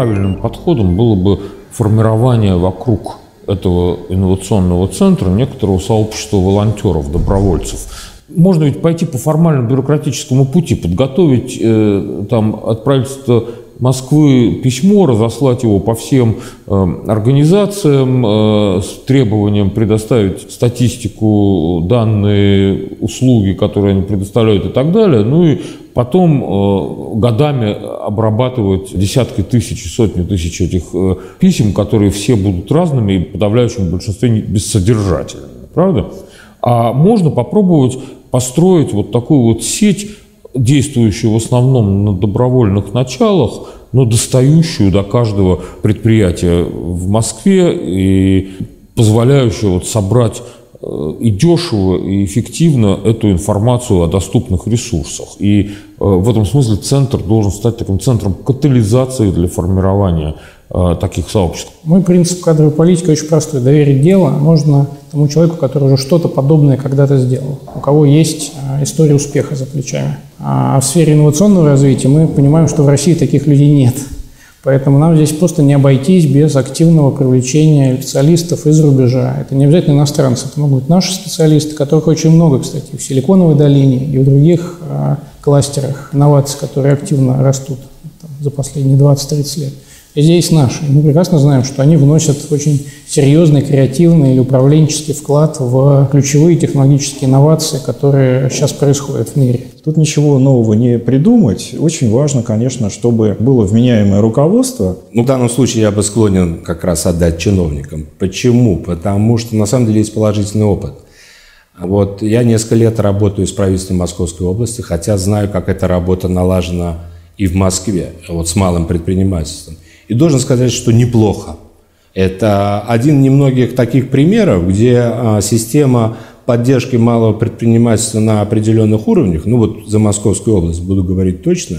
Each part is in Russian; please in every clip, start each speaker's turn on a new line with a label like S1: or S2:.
S1: правильным подходом было бы формирование вокруг этого инновационного центра некоторого сообщества волонтеров, добровольцев. Можно ведь пойти по формально-бюрократическому пути, подготовить от правительства Москвы письмо, разослать его по всем организациям с требованием предоставить статистику, данные, услуги, которые они предоставляют и так далее. Ну и потом годами обрабатывать десятки тысяч, сотни тысяч этих писем, которые все будут разными и в подавляющем большинстве бессодержательными. Правда? А можно попробовать построить вот такую вот сеть, действующую в основном на добровольных началах, но достающую до каждого предприятия в Москве и позволяющую вот собрать и дешево, и эффективно эту информацию о доступных ресурсах. И в этом смысле центр должен стать таким центром катализации для формирования таких сообществ.
S2: Мой принцип кадровой политики очень простой. Доверить дело можно тому человеку, который уже что-то подобное когда-то сделал, у кого есть история успеха за плечами. А в сфере инновационного развития мы понимаем, что в России таких людей нет. Поэтому нам здесь просто не обойтись без активного привлечения специалистов из рубежа. Это не обязательно иностранцы, это могут быть наши специалисты, которых очень много, кстати, в Силиконовой долине и в других кластерах инноваций, которые активно растут за последние 20-30 лет. И здесь наши. Мы прекрасно знаем, что они вносят очень серьезный, креативный или управленческий вклад в ключевые технологические инновации, которые сейчас происходят в мире.
S3: Тут ничего нового не придумать. Очень важно, конечно, чтобы было вменяемое руководство.
S4: В данном случае я бы склонен как раз отдать чиновникам. Почему? Потому что на самом деле есть положительный опыт. Вот я несколько лет работаю с правительством Московской области, хотя знаю, как эта работа налажена и в Москве, вот с малым предпринимательством. И должен сказать, что неплохо. Это один из немногих таких примеров, где система поддержки малого предпринимательства на определенных уровнях, ну вот за Московскую область буду говорить точно,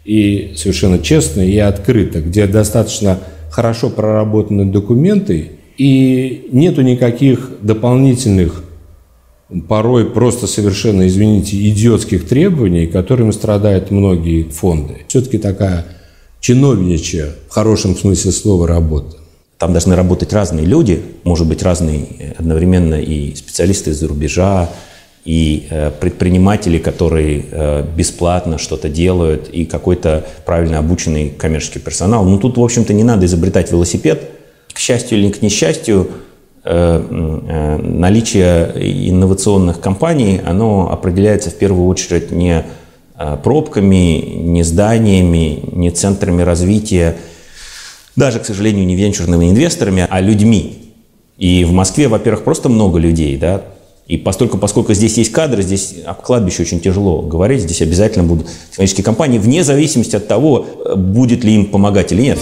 S4: и совершенно честно и открыто, где достаточно хорошо проработаны документы, и нету никаких дополнительных, порой просто совершенно, извините, идиотских требований, которыми страдают многие фонды. Все-таки такая чиновничья, в хорошем смысле слова, работа.
S5: Там должны работать разные люди, может быть, разные одновременно и специалисты из-за рубежа, и предприниматели, которые бесплатно что-то делают, и какой-то правильно обученный коммерческий персонал. Ну, тут, в общем-то, не надо изобретать велосипед. К счастью или к несчастью, наличие инновационных компаний, оно определяется в первую очередь не пробками, не зданиями, не центрами развития, даже, к сожалению, не венчурными инвесторами, а людьми. И в Москве, во-первых, просто много людей, да, и поскольку здесь есть кадры, здесь о кладбище очень тяжело говорить, здесь обязательно будут технологические компании, вне зависимости от того, будет ли им помогать или нет.